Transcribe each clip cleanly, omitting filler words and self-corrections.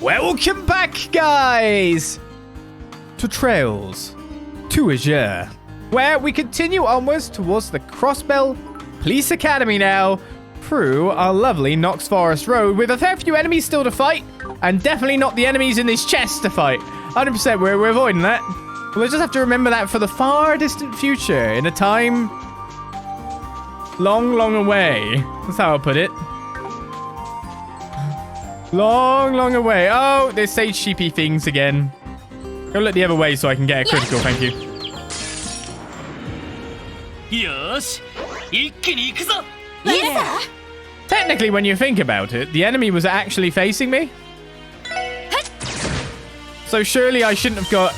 Welcome back, guys, to Trails To Azure, where we continue onwards towards the Crossbell Police Academy now, through our lovely Knox Forest road, with a fair few enemies still to fight, and definitely not the enemies in this chest to fight. 100% we're avoiding that. We'll just have to remember that for the far distant future, in a time long, long away. That's how I'll put it. Long, long away. Oh, there's sage sheepy things again. Go look the other way so I can get a critical, thank you. Yes. Technically, when you think about it, the enemy was actually facing me. So surely I shouldn't have got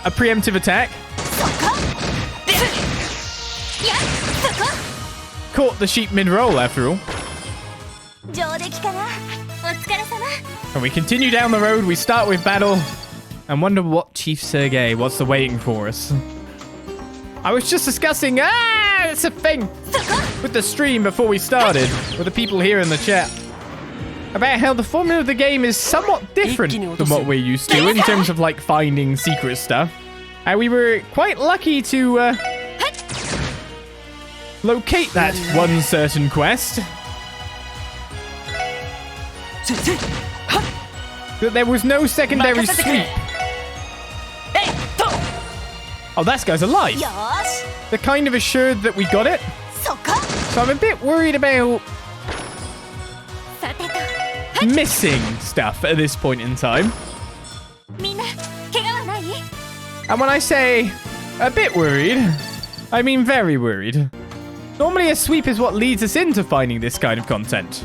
a preemptive attack. Caught the sheep mid-roll, after all. And we continue down the road, we start with battle, and wonder what Chief Sergei what's waiting for us. I was just discussing, it's a thing, with the stream before we started, with the people here in the chat, about how the formula of the game is somewhat different than what we're used to in terms of, like, finding secret stuff. And we were quite lucky to locate that one certain quest. That there was no secondary sweep. Oh, that guy's alive. They're kind of assured that we got it. So I'm a bit worried about missing stuff at this point in time. And when I say a bit worried, I mean very worried. Normally a sweep is what leads us into finding this kind of content.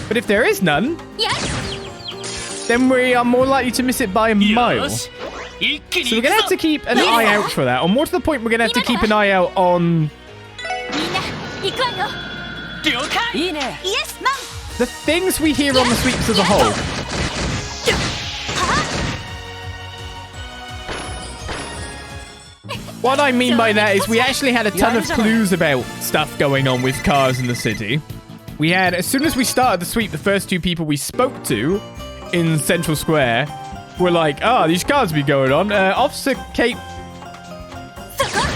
But if there is none, then we are more likely to miss it by a mile. So we're going to have to keep an eye out for that. Or more to the point, we're going to have to keep an eye out on the things we hear on the sweeps as a whole. What I mean by that is we actually had a ton of clues about stuff going on with cars in the city. We had, as soon as we started the sweep, the first two people we spoke to in Central Square were like, these cars be going on. Officer Kate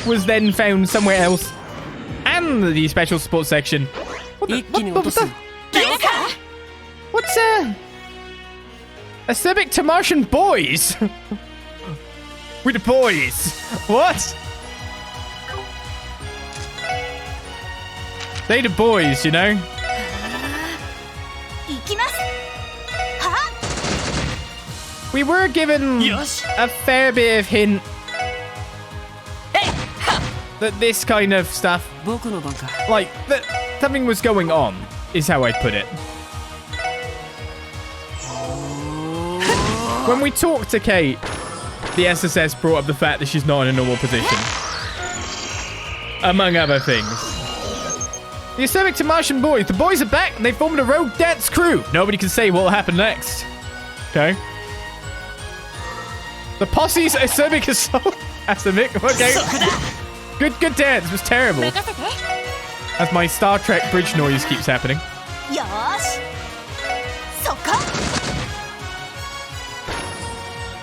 was then found somewhere else. And the special sports section. What's a civic to Martian boys? With the boys. What? They the boys, you know? We were given a fair bit of hint that this kind of stuff, like, that something was going on, is how I'd put it. When we talked to Kate, the SSS brought up the fact that she's not in a normal position, among other things. The acerbic to Martian boys. The boys are back and they formed a rogue dance crew. Nobody can say what will happen next. Okay. The posse's acerbic assault. Acerbic. Okay. Good dance. It was terrible. As my Star Trek bridge noise keeps happening.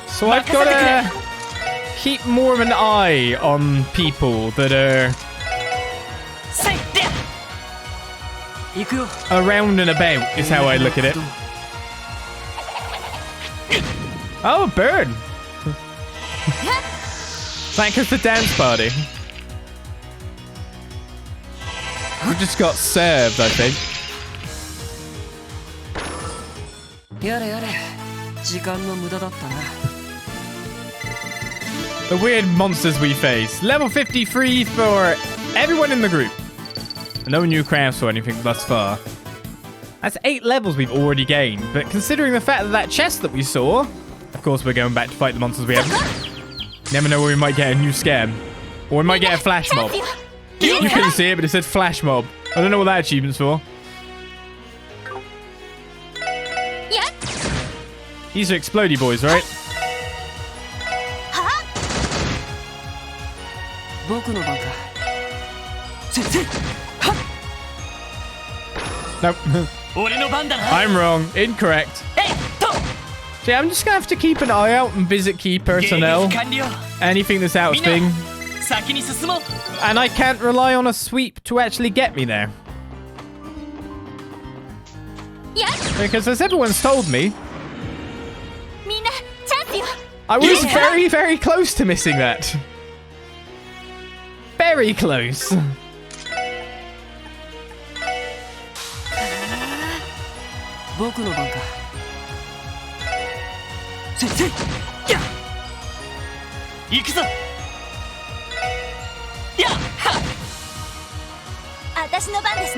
So I've got to keep more of an eye on people that are around and about, is how I look at it. Oh, a bird. That goes the dance party. We just got served, I think. The weird monsters we face. Level 53 for everyone in the group. No new crafts or anything thus far. That's 8 levels we've already gained, but considering the fact that chest that we saw, of course we're going back to fight the monsters we have. Never know where we might get a new scam. Or we might get a flash mob. You couldn't see it, but it said flash mob. I don't know what that achievement's for. These are explodey boys, right? Nope. I'm wrong. Incorrect. See, I'm just going to have to keep an eye out and visit key personnel. Anything that's out of thing. And I can't rely on a sweep to actually get me there. Because as everyone's told me, I was very, very close to missing that. Very close. A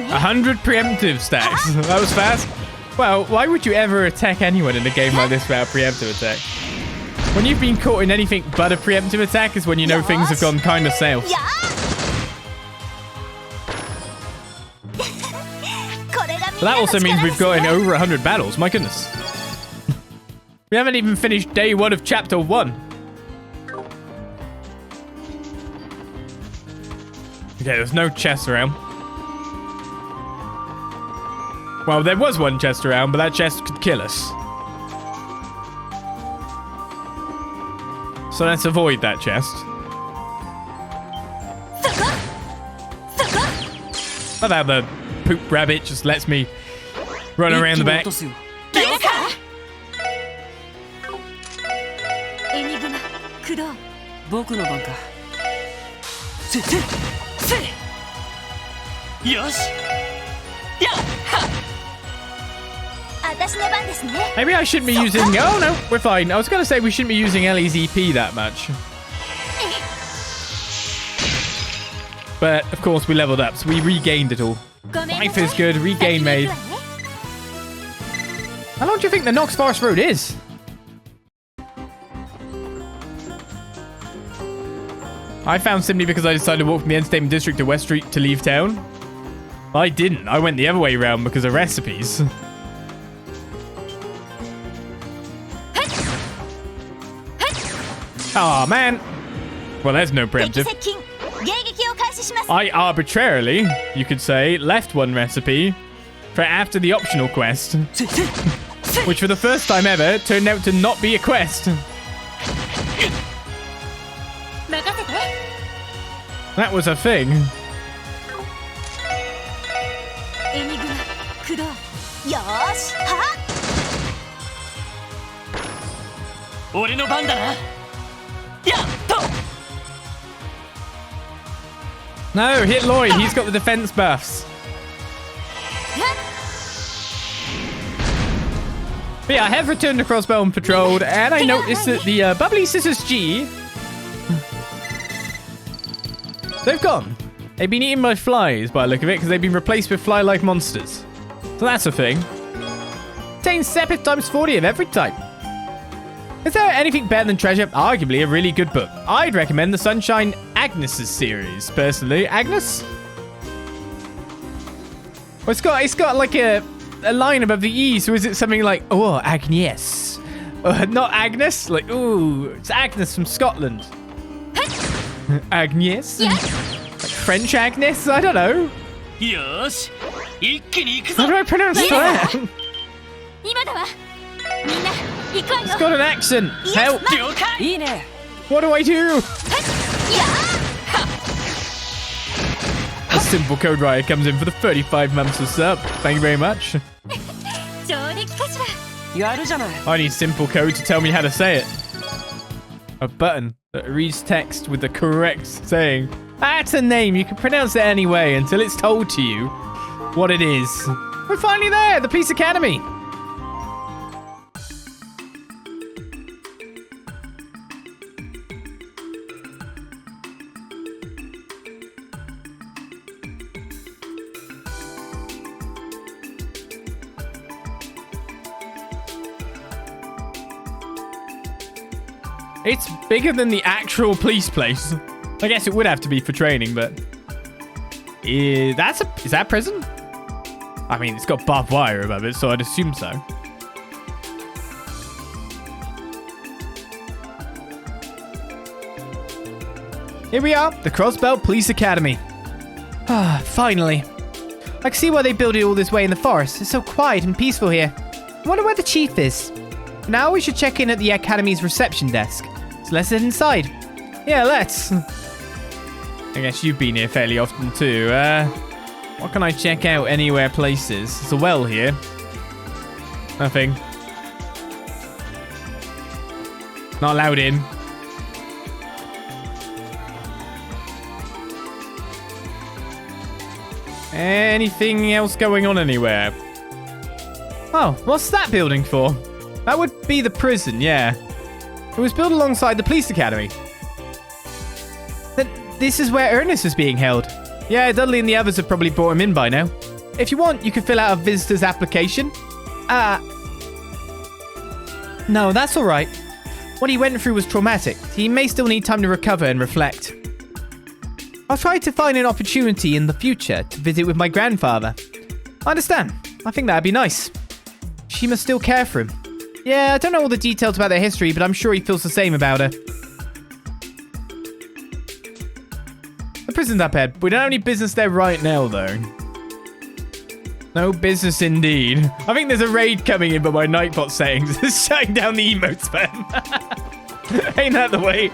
100 preemptive stacks. That was fast. Well, why would you ever attack anyone in a game like this without preemptive attack? When you've been caught in anything but a preemptive attack is when you know things have gone kind of south. So that also means we've got in over 100 battles. My goodness. We haven't even finished day 1 of chapter 1. Okay, there's no chest around. Well, there was one chest around, but that chest could kill us. So let's avoid that chest. Not how the poop rabbit just lets me run around the back. Maybe I shouldn't be using... Oh, no, we're fine. I was going to say we shouldn't be using Ellie's EP that much. But, of course, we leveled up, so we regained it all. Life is good. Regain made. How long do you think the Knox Forest Road is? I found simply because I decided to walk from the entertainment district to West Street to leave town. I didn't. I went the other way around because of recipes. Aw, man. Well, there's no preemptive. I arbitrarily, you could say, left one recipe for after the optional quest. Which for the first time ever turned out to not be a quest. That was a thing. No, hit Lloyd. He's got the defense buffs. But yeah, I have returned to Crossbell and patrolled, and I noticed that the bubbly SSS, they've gone. They've been eaten by flies by the look of it, because they've been replaced with fly-like monsters. So that's a thing. Contains Sepith times 40 of every type. Is there anything better than Treasure? Arguably a really good book. I'd recommend the Sunshine Agnes' series, personally. Agnes? Well, it's got like a line above the E, so is it something like, oh, Agnes? Not Agnes? Like, ooh, it's Agnes from Scotland. Agnes? Like French Agnes? I don't know. How do I pronounce that? It's got an accent. Help. What do I do? A simple code riot comes in for the 35 months of sub. Thank you very much. I need simple code to tell me how to say it. A button that reads text with the correct saying. That's a name. You can pronounce it any way until it's told to you what it is. We're finally there. The Police Academy. It's bigger than the actual police place. I guess it would have to be for training, but... Is that prison? I mean, it's got barbed wire above it, so I'd assume so. Here we are, the Crossbell Police Academy. Ah, finally. I can see why they built it all this way in the forest. It's so quiet and peaceful here. I wonder where the chief is. Now we should check in at the Academy's reception desk. So let's head inside. Yeah, let's. I guess you've been here fairly often too. What can I check out anywhere places? There's a well here. Nothing. Not allowed in. Anything else going on anywhere? Oh, what's that building for? That would be the prison, yeah. It was built alongside the police academy. This is where Ernest is being held. Yeah, Dudley and the others have probably brought him in by now. If you want, you can fill out a visitor's application. No, that's all right. What he went through was traumatic. He may still need time to recover and reflect. I'll try to find an opportunity in the future to visit with my grandfather. I understand. I think that'd be nice. She must still care for him. Yeah, I don't know all the details about their history, but I'm sure he feels the same about her. The prison's up ahead. We don't have any business there right now, though. No business indeed. I think there's a raid coming in by my Nightbot settings. It's shutting down the emote spam. Ain't that the way?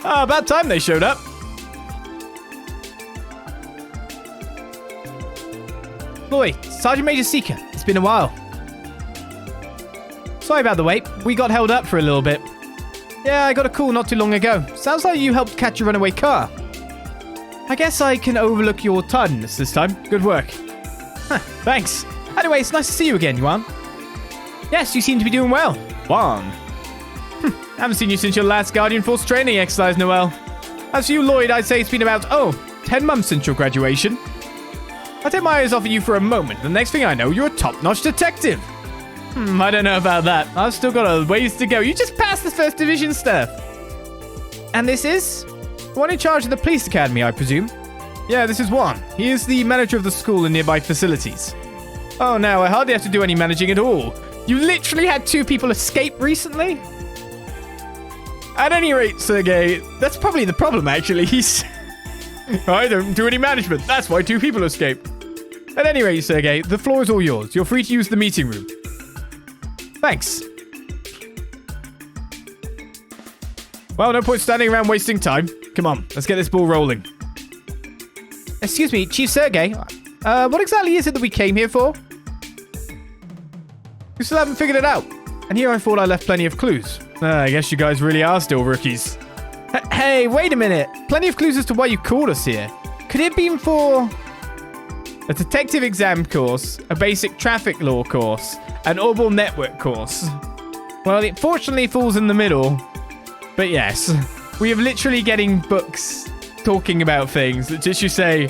Ah, about time they showed up. Lloyd, Sergeant Major Seeker. It's been a while. Sorry about the wait. We got held up for a little bit. Yeah, I got a call not too long ago. Sounds like you helped catch a runaway car. I guess I can overlook your tardiness this time. Good work. Huh, thanks. Anyway, it's nice to see you again, Yuan. Yes, you seem to be doing well. Juan. Haven't seen you since your last Guardian Force training exercise, Noel. As for you, Lloyd, I'd say it's been about, 10 months since your graduation. I'll take my eyes off of you for a moment. The next thing I know, you're a top-notch detective. I don't know about that. I've still got a ways to go. You just passed the first division stuff. And this is? One in charge of the police academy, I presume? Yeah, this is Juan. He is the manager of the school and nearby facilities. Oh, no, I hardly have to do any managing at all. You literally had 2 people escape recently? At any rate, Sergei, that's probably the problem, actually. I don't do any management. That's why 2 people escaped. At any rate, Sergei, the floor is all yours. You're free to use the meeting room. Thanks. Well, no point standing around wasting time. Come on, let's get this ball rolling. Excuse me, Chief Sergei. What exactly is it that we came here for? We still haven't figured it out. And here I thought I left plenty of clues. I guess you guys really are still rookies. Hey, wait a minute. Plenty of clues as to why you called us here. Could it have been for a detective exam course, a basic traffic law course, an Orbital network course? Well, it fortunately falls in the middle. But yes, we are literally getting books talking about things that just you say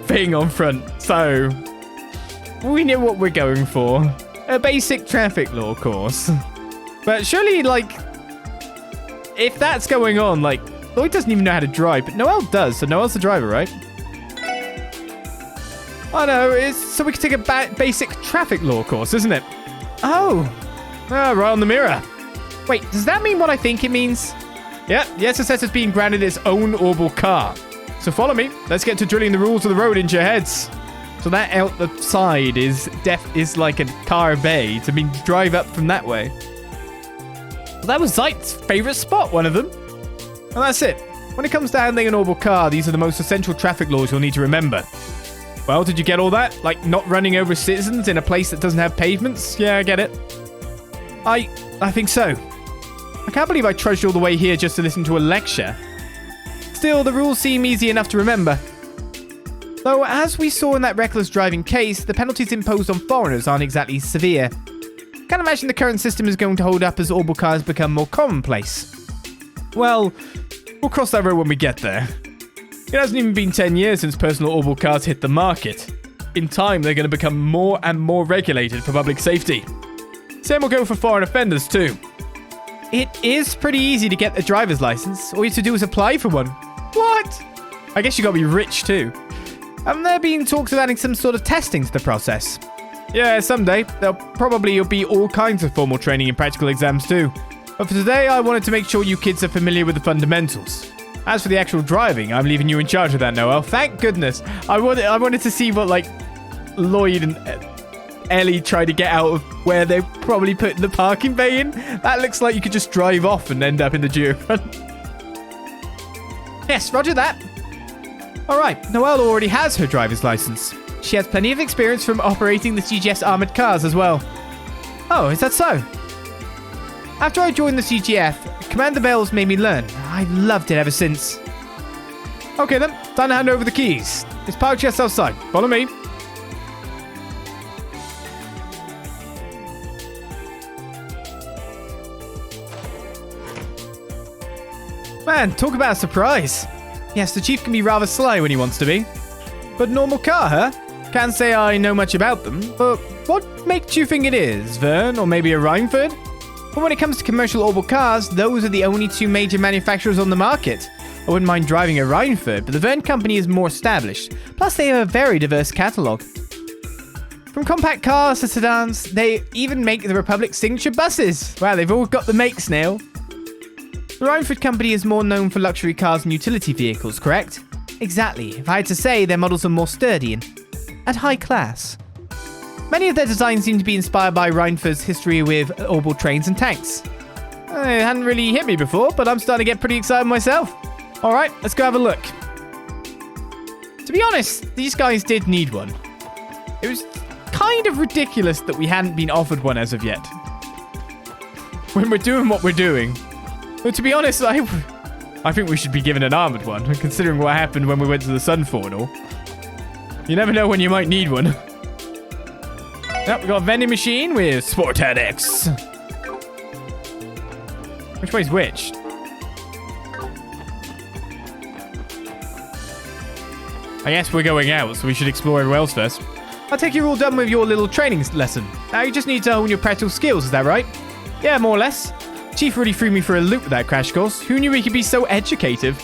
thing on front. So we know what we're going for. A basic traffic law course. But surely, if that's going on, Lloyd doesn't even know how to drive, but Noel does, so Noel's the driver, right? Oh no, so we can take a basic traffic law course, isn't it? Oh, right on the mirror. Wait, does that mean what I think it means? Yeah, the SSS has been granted its own orbital car. So follow me, let's get to drilling the rules of the road into your heads. So that out the side is like a car bay to drive up from that way. Well, that was Zeit's favorite spot, one of them. And that's it. When it comes to handling an orbital car, these are the most essential traffic laws you'll need to remember. Well, did you get all that? Like not running over citizens in a place that doesn't have pavements? Yeah, I get it. I think so. I can't believe I trudged all the way here just to listen to a lecture. Still, the rules seem easy enough to remember. Though, as we saw in that reckless driving case, the penalties imposed on foreigners aren't exactly severe. Can't imagine the current system is going to hold up as orbital cars become more commonplace. Well, we'll cross that road when we get there. It hasn't even been 10 years since personal orbital cars hit the market. In time, they're going to become more and more regulated for public safety. Same will go for foreign offenders too. It is pretty easy to get a driver's license. All you have to do is apply for one. What? I guess you gotta be rich too. Haven't there been talks of adding some sort of testing to the process? Yeah, someday. There'll probably be all kinds of formal training and practical exams too. But for today, I wanted to make sure you kids are familiar with the fundamentals. As for the actual driving, I'm leaving you in charge of that, Noel. Thank goodness. I wanted to see what, like, Lloyd and Ellie try to get out of where they probably put the parking bay in. That looks like you could just drive off and end up in the geofront. Yes, roger that. Alright, Noelle already has her driver's license. She has plenty of experience from operating the CGS armored cars as well. Oh, is that so? After I joined the CGF, Commander Bells made me learn. I've loved it ever since. Okay then, time to hand over the keys. It's parked just outside. Follow me. Man, talk about a surprise. Yes, the Chief can be rather sly when he wants to be. But normal car, huh? Can't say I know much about them, but what makes you think it is, Vern, or maybe a Rhineford? But when it comes to commercial orbital cars, those are the only two major manufacturers on the market. I wouldn't mind driving a Rhineford, but the Vern company is more established. Plus, they have a very diverse catalogue. From compact cars to sedans, they even make the Republic signature buses. Wow, they've all got the makes now. The Rhineford company is more known for luxury cars and utility vehicles, correct? Exactly. If I had to say, their models are more sturdy and high class. Many of their designs seem to be inspired by Rhineford's history with orbital trains and tanks. It hadn't really hit me before, but I'm starting to get pretty excited myself. Alright, let's go have a look. To be honest, these guys did need one. It was kind of ridiculous that we hadn't been offered one as of yet. When we're doing what we're doing. But to be honest, I think we should be given an armored one, considering what happened when we went to the Sunfall and all. You never know when you might need one. Yep, we got a vending machine with Sport X. Which way's which? I guess we're going out, so we should explore everywhere else first. I take you're all done with your little training lesson. Now you just need to hone your practical skills, is that right? Yeah, more or less. Chief really threw me for a loop with that crash course. Who knew he could be so educative?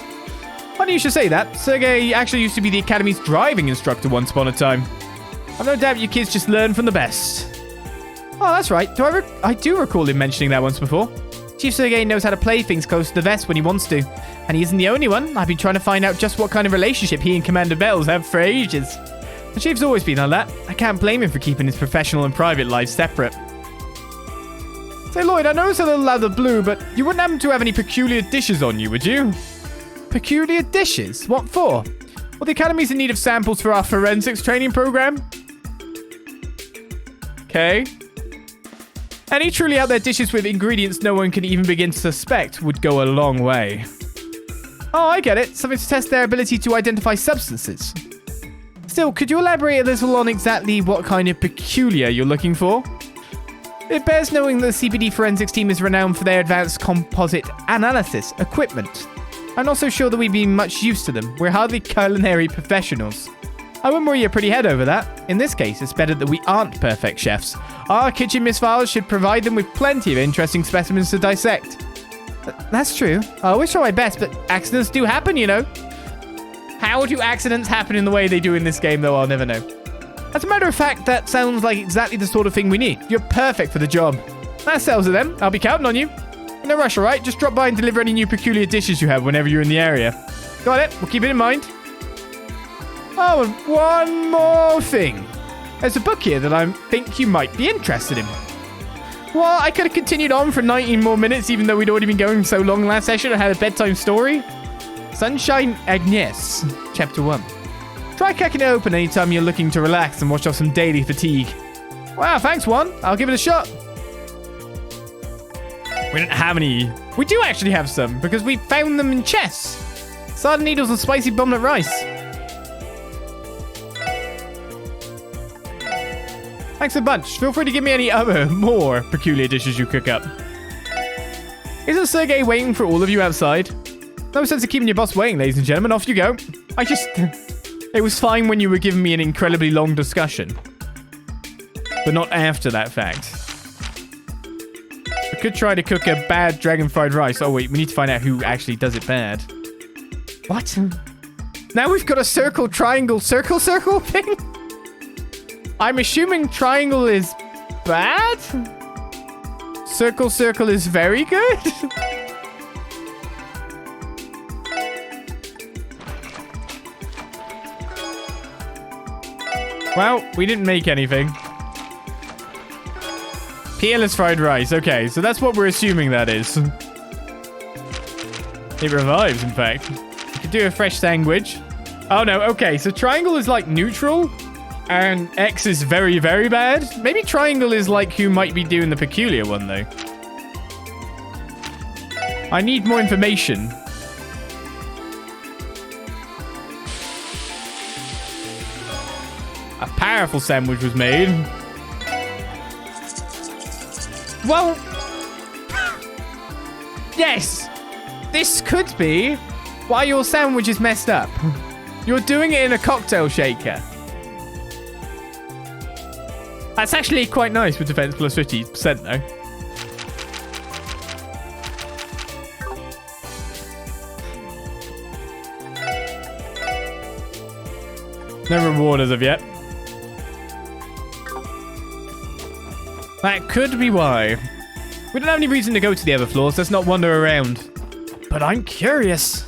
Funny you should say that. Sergei actually used to be the Academy's driving instructor once upon a time. I've no doubt you kids just learn from the best. Oh, that's right. I do recall him mentioning that once before. Chief Sergei knows how to play things close to the vest when he wants to. And he isn't the only one. I've been trying to find out just what kind of relationship he and Commander Bells have for ages. The Chief's always been like that. I can't blame him for keeping his professional and private lives separate. Say, Lloyd, I know it's a little out of the blue, but you wouldn't happen to have any peculiar dishes on you, would you? Peculiar dishes? What for? Well, the Academy's in need of samples for our forensics training program. Okay. Any truly out there dishes with ingredients no one can even begin to suspect would go a long way. Oh, I get it. Something to test their ability to identify substances. Still, could you elaborate a little on exactly what kind of peculiar you're looking for? It bears knowing that the CPD forensics team is renowned for their advanced composite analysis equipment. I'm not so sure that we'd be much use to them. We're hardly culinary professionals. I wouldn't worry your pretty head over that. In this case, it's better that we aren't perfect chefs. Our kitchen misfiles should provide them with plenty of interesting specimens to dissect. That's true. I always try my best, but accidents do happen, you know. How do accidents happen in the way they do in this game, though? I'll never know. As a matter of fact, that sounds like exactly the sort of thing we need. You're perfect for the job. That settles it then. I'll be counting on you. No rush, all right? Just drop by and deliver any new peculiar dishes you have whenever you're in the area. Got it. We'll keep it in mind. Oh, and one more thing. There's a book here that I think you might be interested in. Well, I could have continued on for 19 more minutes, even though we'd already been going so long last session. I had a bedtime story. Sunshine Agnes, Chapter 1. Try cracking it open anytime you're looking to relax and wash off some daily fatigue. Wow, thanks, Juan. I'll give it a shot. We don't have any. We do actually have some, because we found them in chests. Sardine needles and spicy bummlet rice. Thanks a bunch. Feel free to give me any other, more peculiar dishes you cook up. Isn't Sergei waiting for all of you outside? No sense of keeping your boss waiting, ladies and gentlemen. Off you go. It was fine when you were giving me an incredibly long discussion. But not after that fact. I could try to cook a bad dragon fried rice. Oh, wait. We need to find out who actually does it bad. What? Now we've got a circle, triangle, circle thing? I'm assuming triangle is bad? Circle, circle is very good. Well, we didn't make anything. Peerless fried rice. Okay, so that's what we're assuming that is. It revives, in fact. We could do a fresh sandwich. Oh, no. Okay, so triangle is like neutral. And X is very, very bad. Maybe triangle is like who might be doing the peculiar one, though. I need more information. A powerful sandwich was made. Well, yes, this could be why your sandwich is messed up. You're doing it in a cocktail shaker. That's actually quite nice with defense plus 50%, though. No reward as of yet. That could be why. We don't have any reason to go to the other floors. Let's not wander around. But I'm curious.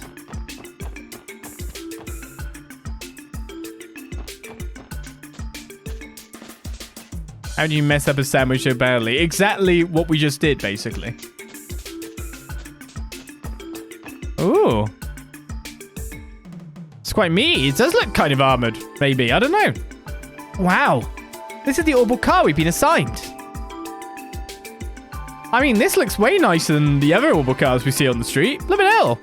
How do you mess up a sandwich so badly? Exactly what we just did, basically. Ooh. It's quite meaty. It does look kind of armored, maybe. I don't know. Wow. This is the orbital car we've been assigned. I mean, this looks way nicer than the other orbital cars we see on the street. Look at hell.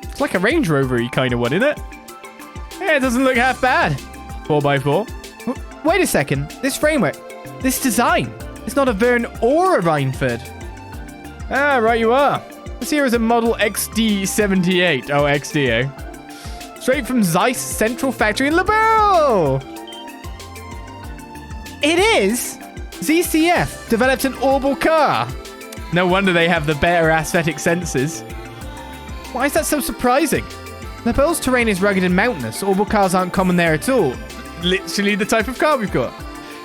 It's like a Range Rover-y kind of one, isn't it? Yeah, it doesn't look half bad. 4x4. Wait a second. This framework, this design, it's not a Vern or a Reinford. Ah, right you are. This here is a model XD78. Oh, XD, eh? Straight from Zeiss Central Factory in LaBelle. It is. ZCF developed an orbital car. No wonder they have the better aesthetic senses. Why is that so surprising? LaBelle's terrain is rugged and mountainous. Orbital cars aren't common there at all. Literally the type of car we've got.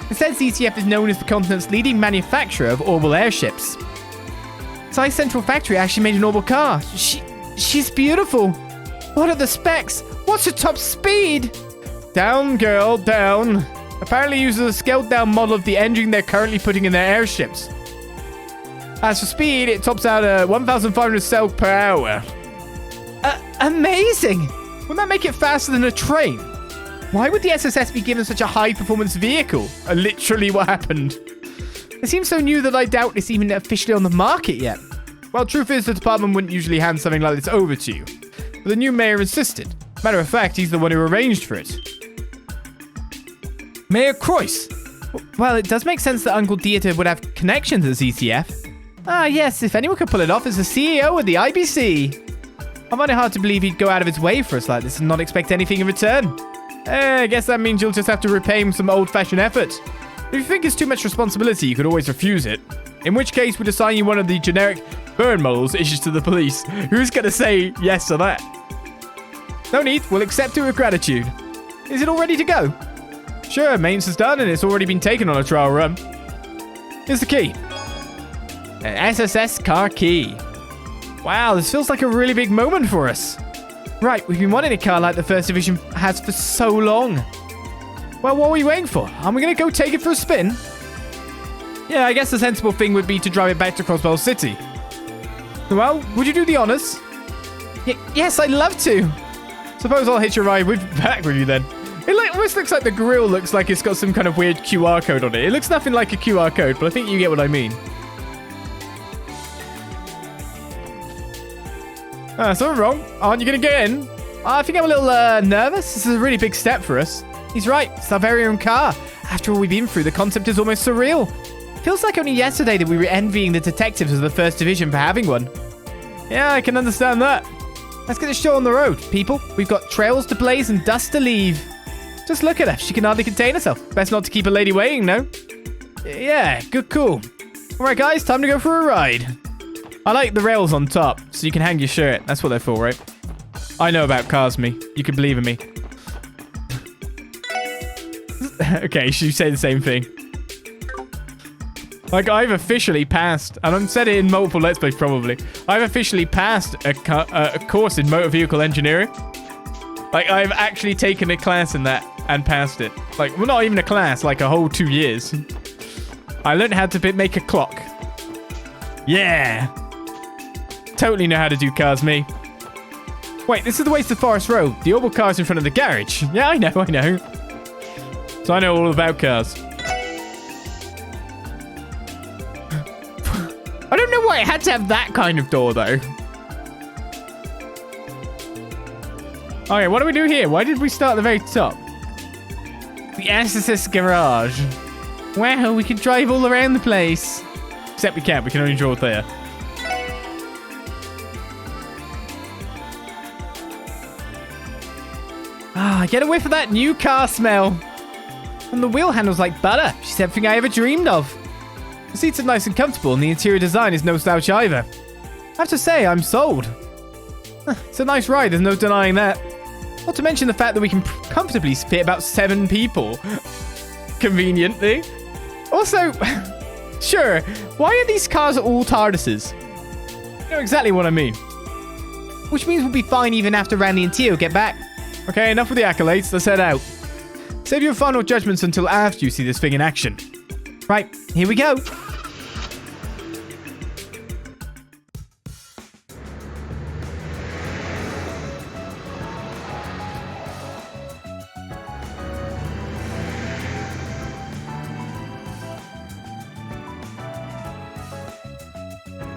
Instead, ZCF is known as the continent's leading manufacturer of orbital airships. Zeiss Central Factory actually made an orbital car. She's beautiful. What are the specs? What's her top speed? Down, girl, down. Apparently uses a scaled-down model of the engine they're currently putting in their airships. As for speed, it tops out at 1,500 cells per hour. Amazing! Wouldn't that make it faster than a train? Why would the SSS be given such a high-performance vehicle? Literally what happened. It seems so new that I doubt it's even officially on the market yet. Well, truth is, the department wouldn't usually hand something like this over to you. But the new mayor insisted. Matter of fact, he's the one who arranged for it. Mayor Croyce. Well, it does make sense that Uncle Dieter would have connections at ZCF. Ah, yes, if anyone could pull it off, it's the CEO of the IBC. I find it hard to believe he'd go out of his way for us like this and not expect anything in return. I guess that means you'll just have to repay him some old-fashioned effort. If you think it's too much responsibility, you could always refuse it. In which case, we'd assign you one of the generic burn models issued to the police. Who's going to say yes to that? No need, we'll accept it with gratitude. Is it all ready to go? Sure, maintenance is done and it's already been taken on a trial run. Here's the key. An SSS car key. Wow, this feels like a really big moment for us. Right, we've been wanting a car like the First Division has for so long. Well, what are we waiting for? Aren't we going to go take it for a spin? Yeah, I guess the sensible thing would be to drive it back to Crossbell City. Well, would you do the honors? Yes, I'd love to. Suppose I'll hitch a ride back with you then. It almost looks like the grill looks like it's got some kind of weird QR code on it. It looks nothing like a QR code, but I think you get what I mean. Something wrong? Aren't you going to get in? I think I'm a little nervous. This is a really big step for us. He's right. It's our very own car. After all we've been through, the concept is almost surreal. Feels like only yesterday that we were envying the detectives of the First Division for having one. Yeah, I can understand that. Let's get this show on the road, people. We've got trails to blaze and dust to leave. Just look at her. She can hardly contain herself. Best not to keep a lady waiting, no? Yeah, good call. All right, guys, time to go for a ride. I like the rails on top, so you can hang your shirt. That's what they're for, right? I know about cars, me. You can believe in me. Okay, she said the same thing. Like, I've officially passed, and I've said it in multiple Let's Plays probably, I've officially passed a course in motor vehicle engineering. Like, I've actually taken a class in that and passed it. Like, well, not even a class, like a whole 2 years. I learned how to make a clock. Yeah. Totally know how to do cars, me. Wait, this is the way to the Forest Road. The oval car's in front of the garage. Yeah, I know. So I know all about cars. I don't know why it had to have that kind of door, though. Okay, what do we do here? Why did we start at the very top? The SSS garage. Wow, we can drive all around the place. Except we can't. We can only draw there. Ah, I get a whiff of that new car smell. And the wheel handle's like butter. She's everything I ever dreamed of. The seats are nice and comfortable, and the interior design is no slouch either. I have to say, I'm sold. It's a nice ride, there's no denying that. Not to mention the fact that we can comfortably fit about 7 people. Conveniently. Also, sure, why are these cars all TARDISes? You know exactly what I mean. Which means we'll be fine even after Randy and Tio get back. Okay, enough with the accolades, let's head out. Save your final judgments until after you see this thing in action. Right, here we go.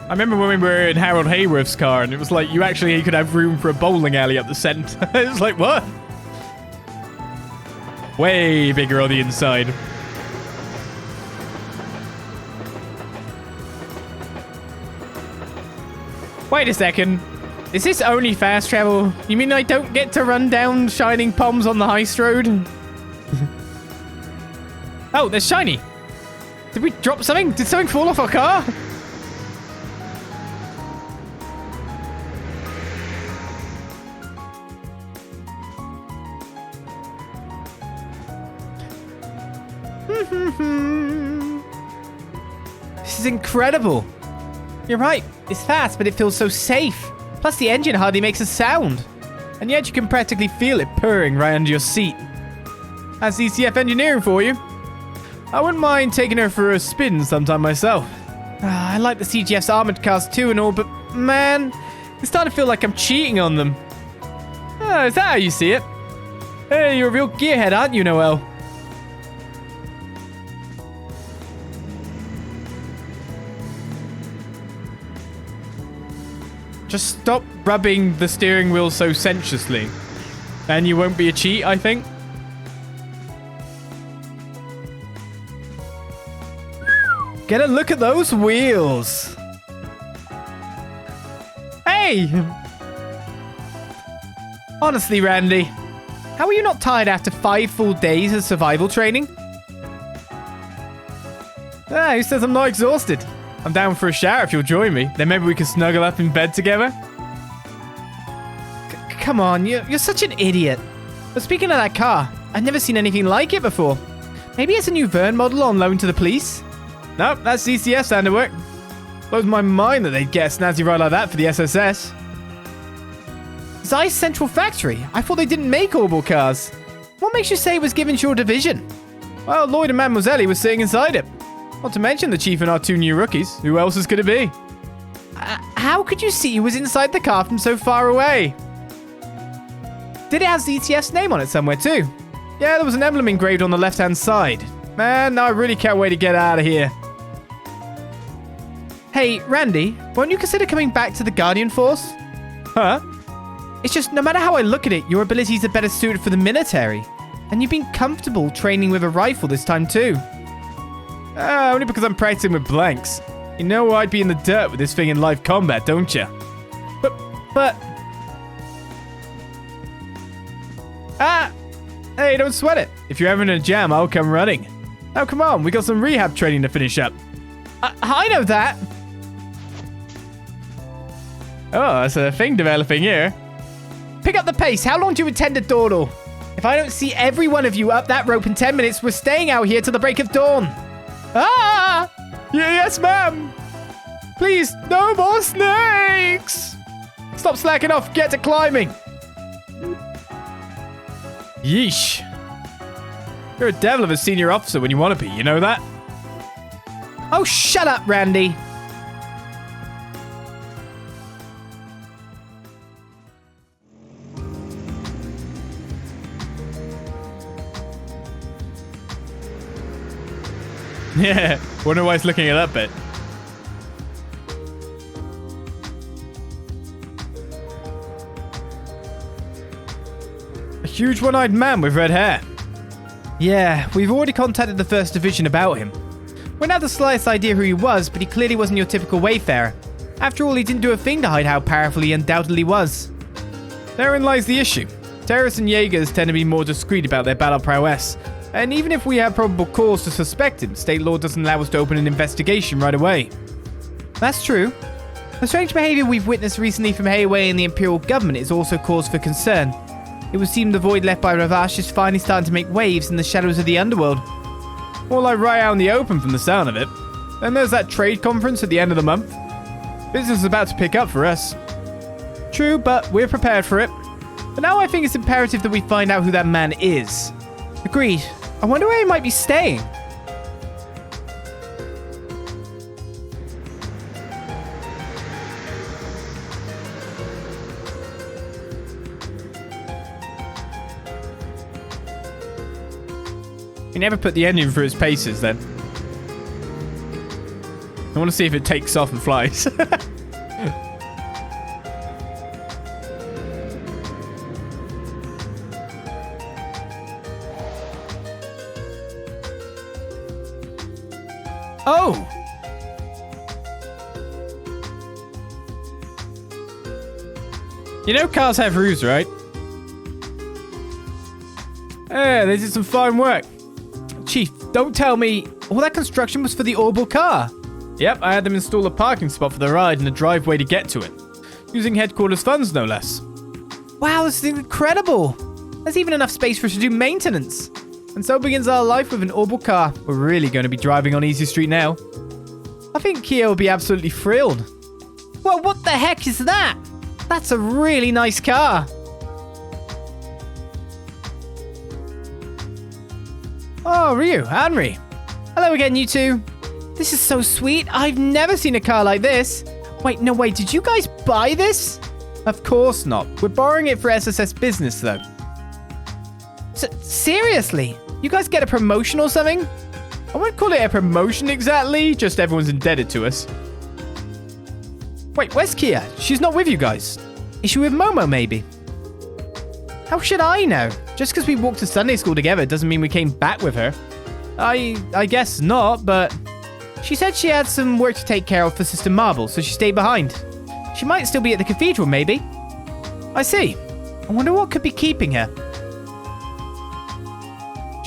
I remember when we were in Harold Hayworth's car, and it was like, you could have room for a bowling alley up the centre. It was like, what? Way bigger on the inside. Wait a second. Is this only fast travel? You mean I don't get to run down shining palms on the heist road? Oh, there's Shiny. Did we drop something? Did something fall off our car? This is incredible. You're right. It's fast, but it feels so safe. Plus, the engine hardly makes a sound. And yet you can practically feel it purring right under your seat. That's ECF engineering for you. I wouldn't mind taking her for a spin sometime myself. I like the CGF's armored cars too and all, but man, it's starting to feel like I'm cheating on them. Is that how you see it? Hey, you're a real gearhead, aren't you, Noel? Just stop rubbing the steering wheel so sensuously. And you won't be a cheat, I think. Get a look at those wheels. Hey! Honestly, Randy, how are you not tired after 5 full days of survival training? Who says I'm not exhausted? I'm down for a shower if you'll join me. Then maybe we can snuggle up in bed together. Come on, you're such an idiot. But speaking of that car, I've never seen anything like it before. Maybe it's a new Vern model on loan to the police? Nope, that's CCS handiwork. Blows my mind that they'd get a snazzy ride like that for the SSS. Zeiss Central Factory? I thought they didn't make orbal cars. What makes you say it was given to your division? Well, Lloyd and Mademoiselle was sitting inside it. Not to mention the chief and our 2 new rookies. Who else is going to be? How could you see who was inside the car from so far away? Did it have ZTF's name on it somewhere too? Yeah, there was an emblem engraved on the left-hand side. Man, I really can't wait to get out of here. Hey, Randy, won't you consider coming back to the Guardian Force? Huh? It's just, no matter how I look at it, your abilities are better suited for the military. And you've been comfortable training with a rifle this time too. Only because I'm practicing with blanks. You know I'd be in the dirt with this thing in live combat, don't you? But... Hey, don't sweat it. If you're ever in a jam, I'll come running. Now come on, we got some rehab training to finish up. I know that. Oh, that's a thing developing here. Pick up the pace. How long do you intend to dawdle? If I don't see every one of you up that rope in 10 minutes, we're staying out here till the break of dawn. Ah! Yes, ma'am. Please, no more snakes. Stop slacking off. Get to climbing. Yeesh. You're a devil of a senior officer when you want to be, you know that? Oh, shut up, Randy. Yeah, wonder why he's looking at that bit. A huge one-eyed man with red hair. Yeah, we've already contacted the 1st Division about him. We don't have the slightest idea who he was, but he clearly wasn't your typical wayfarer. After all, he didn't do a thing to hide how powerful he undoubtedly was. Therein lies the issue. Terrorists and Jaegers tend to be more discreet about their battle prowess. And even if we have probable cause to suspect him, state law doesn't allow us to open an investigation right away. That's true. The strange behavior we've witnessed recently from Heiwei and the Imperial government is also cause for concern. It would seem the void left by Ravash is finally starting to make waves in the shadows of the underworld. More like right out in the open from the sound of it. Then there's that trade conference at the end of the month. Business is about to pick up for us. True, but we're prepared for it. But now I think it's imperative that we find out who that man is. Agreed. I wonder where he might be staying. He never put the engine through his paces then. I want to see if it takes off and flies. Oh! You know cars have roofs, right? Yeah, they did some fine work. Chief, don't tell me all that construction was for the orbital car. Yep, I had them install a parking spot for the ride and a driveway to get to it. Using headquarters funds, no less. Wow, this is incredible. There's even enough space for us to do maintenance. And so begins our life with an orbital car. We're really going to be driving on Easy Street now. I think Kia will be absolutely thrilled. Well, what the heck is that? That's a really nice car. Oh, Ryu, Henry. Hello again, you two. This is so sweet. I've never seen a car like this. Wait, no, wait. Did you guys buy this? Of course not. We're borrowing it for SSS business, though. Seriously? You guys get a promotion or something? I wouldn't call it a promotion exactly. Just everyone's indebted to us. Wait, where's Kia? She's not with you guys. Is she with Momo, maybe? How should I know? Just because we walked to Sunday school together doesn't mean we came back with her. I guess not, but... She said she had some work to take care of for Sister Marble, so she stayed behind. She might still be at the cathedral, maybe. I see. I wonder what could be keeping her.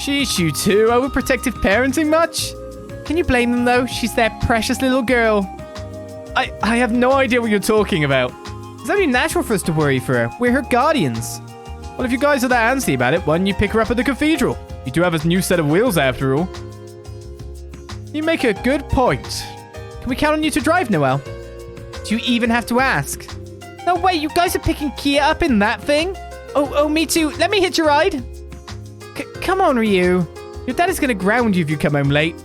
Sheesh, you two. Overprotective parenting much? Can you blame them, though? She's their precious little girl. I have no idea what you're talking about. It's only natural for us to worry for her. We're her guardians. Well, if you guys are that antsy about it, why don't you pick her up at the cathedral? You do have a new set of wheels, after all. You make a good point. Can we count on you to drive, Noelle? Do you even have to ask? No way, you guys are picking Kia up in that thing? Oh, me too. Let me hitch a ride. Come on, Ryu. Your dad is going to ground you if you come home late.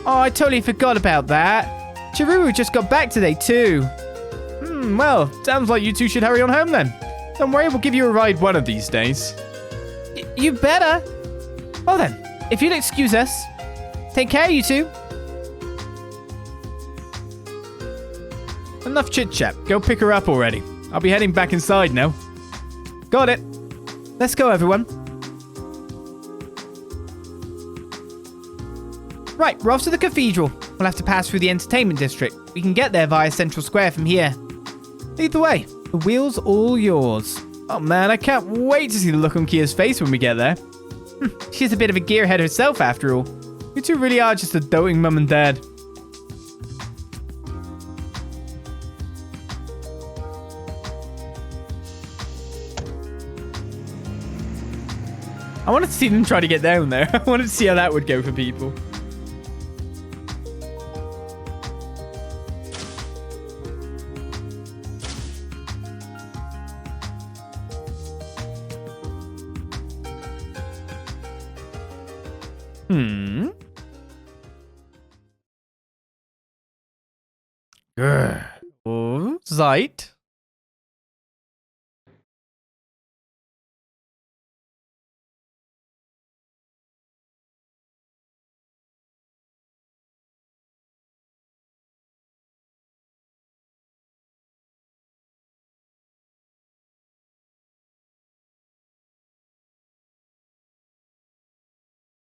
Oh, I totally forgot about that. Chiruru just got back today, too. Well, sounds like you two should hurry on home then. Don't worry, we'll give you a ride one of these days. You better. Well then, if you'll excuse us. Take care, you two. Enough chit-chat. Go pick her up already. I'll be heading back inside now. Got it. Let's go, everyone. Right, we're off to the cathedral. We'll have to pass through the entertainment district. We can get there via Central Square from here. Either way, the wheel's all yours. Oh man, I can't wait to see the look on Kia's face when we get there. She's a bit of a gearhead herself, after all. You two really are just a doting mum and dad. I wanted to see them try to get down there. I wanted to see how that would go for people. Oh, Zeit.